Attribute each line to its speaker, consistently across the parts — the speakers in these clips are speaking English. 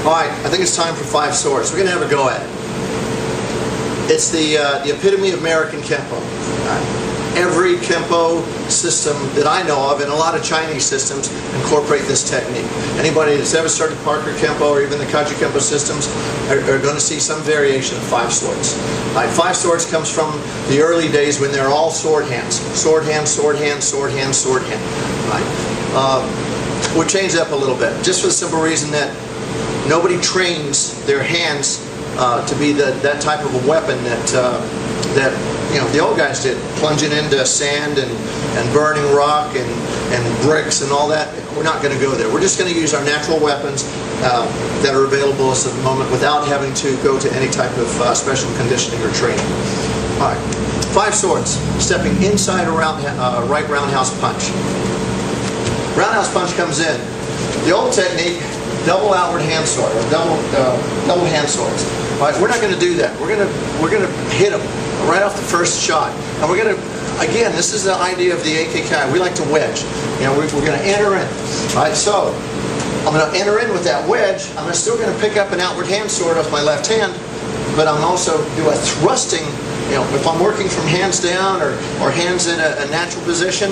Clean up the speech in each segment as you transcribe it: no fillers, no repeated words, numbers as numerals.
Speaker 1: Alright, I think it's time for 5 swords. We're going to have a go at it. It's the epitome of American Kempo. Every Kempo system that I know of, and a lot of Chinese systems, incorporate this technique. Anybody that's ever started Parker Kempo or even the Kaji Kempo systems are going to see some variation of 5 swords. 5 swords comes from the early days when they're all sword hands. Sword hand, sword hand, sword hand, sword hand. We'll change it up a little bit, just for the simple reason that nobody trains their hands to be that type of a weapon that the old guys did, plunging into sand and burning rock and bricks and all that. We're not going to go there. We're just going to use our natural weapons that are available to us at the moment without having to go to any type of special conditioning or training. All right, 5 swords, stepping inside a right roundhouse punch. Roundhouse punch comes in. The old technique, double outward hand sword, or double hand swords. All right, we're not going to do that. We're going to hit them right off the first shot, and we're going to, again, this is the idea of the AKK. We like to wedge. We're going to enter in. All right, so I'm going to enter in with that wedge. I'm still going to pick up an outward hand sword off my left hand, but I'm also do a thrusting. If I'm working from hands down or hands in a natural position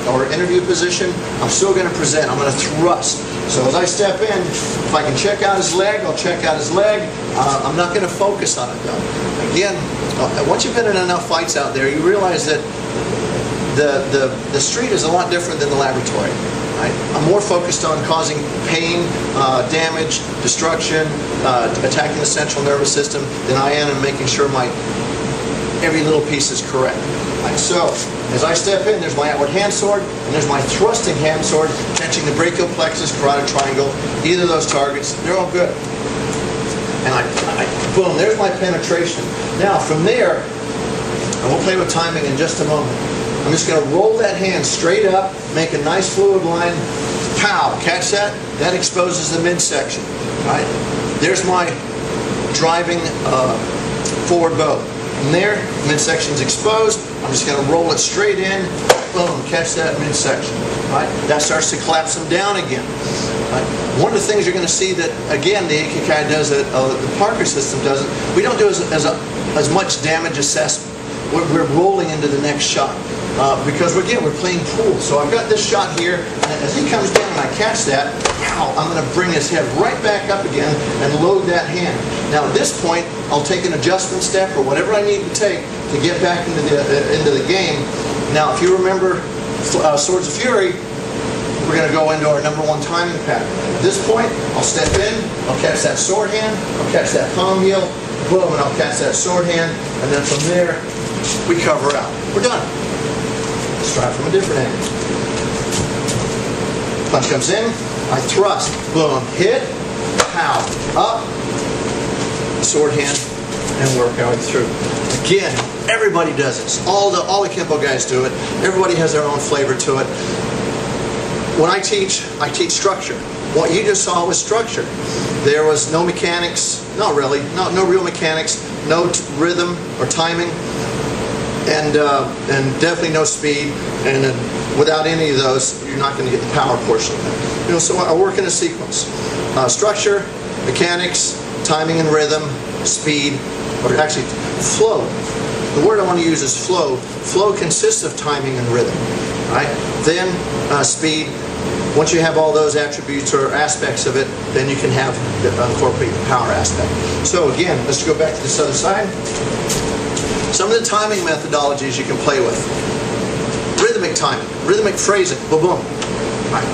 Speaker 1: or interview position, I'm still going to present. I'm going to thrust. So as I step in, if I can check out his leg, I'll check out his leg. I'm not going to focus on it though. Again, once you've been in enough fights out there, you realize that the street is a lot different than the laboratory. Right? I'm more focused on causing pain, damage, destruction, attacking the central nervous system than I am in making sure every little piece is correct. Right, so, as I step in, there's my outward hand sword, and there's my thrusting hand sword, catching the brachial plexus, carotid triangle, either of those targets, they're all good. And boom, there's my penetration. Now, from there, and we'll play with timing in just a moment, I'm just going to roll that hand straight up, make a nice fluid line, pow, catch that? That exposes the midsection. Right? There's my driving forward bow. From there, midsection's exposed. I'm just going to roll it straight in. Boom, catch that midsection. Right? That starts to collapse them down again. Right? One of the things you're going to see that, again, the AKK does, that the Parker system doesn't, we don't do as much damage assessment. We're rolling into the next shot. Because again, we're playing pool. So I've got this shot here, and as he comes down and I catch that, I'm going to bring his head right back up again and load that hand. Now at this point, I'll take an adjustment step or whatever I need to take to get back into the game. Now if you remember Swords of Fury, we're going to go into our #1 timing pattern. At this point, I'll step in, I'll catch that sword hand, I'll catch that palm heel, boom, and I'll catch that sword hand, and then from there, we cover out. We're done. Let's try it from a different angle. Punch comes in, I thrust, boom, hit, pow, up, sword hand, and work our way through. Again, everybody does this. All the Kempo guys do it. Everybody has their own flavor to it. When I teach structure. What you just saw was structure. There was no mechanics, not really, no real mechanics, no rhythm or timing. And definitely no speed, and without any of those, you're not going to get the power portion of it. So I work in a sequence. Structure, mechanics, timing and rhythm, speed, or actually flow. The word I want to use is flow. Flow consists of timing and rhythm. Right? Then speed. Once you have all those attributes or aspects of it, then you can incorporate the power aspect. So again, let's go back to this other side. Some of the timing methodologies you can play with. Rhythmic timing, rhythmic phrasing, boom, boom. Right.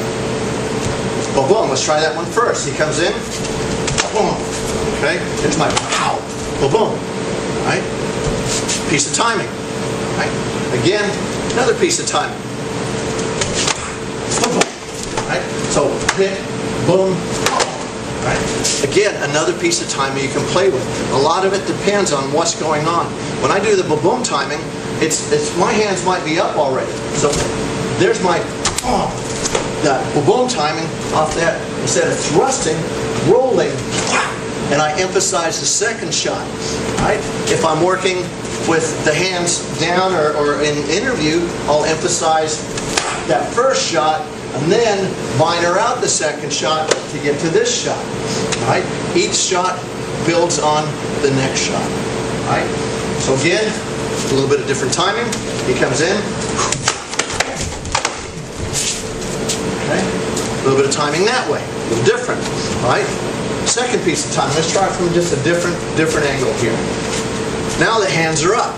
Speaker 1: Boom, boom, let's try that one first. He comes in, boom. Okay, here's my pow, boom, boom. Right? Piece of timing. Right? Again, another piece of timing. Boom, boom. Right? So hit, boom, right? Again, another piece of timing you can play with. A lot of it depends on what's going on. When I do the boom timing, it's my hands might be up already. So there's my that boom timing off that. Instead of thrusting, rolling, and I emphasize the second shot. Right? If I'm working with the hands down or in interview, I'll emphasize that first shot and then minor out the second shot to get to this shot. All right? Each shot builds on the next shot. All right? So again, a little bit of different timing. He comes in. Okay? A little bit of timing that way. A little different. All right? Second piece of time. Let's try it from just a different angle here. Now the hands are up.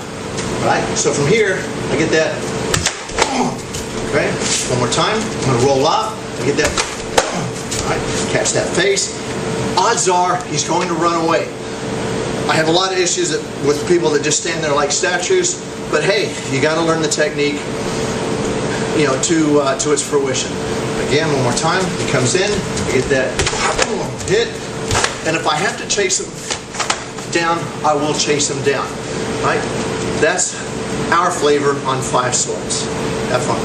Speaker 1: All right? So from here, I get that. Okay? One more time. I'm going to roll off. I get that. All right? Catch that face. Odds are he's going to run away. I have a lot of issues with people that just stand there like statues, but hey, you got to learn the technique, you know, to its fruition. Again, one more time. He comes in, I get that hit, and if I have to chase him down, I will chase him down. Right? That's our flavor on Five Swords. Have fun.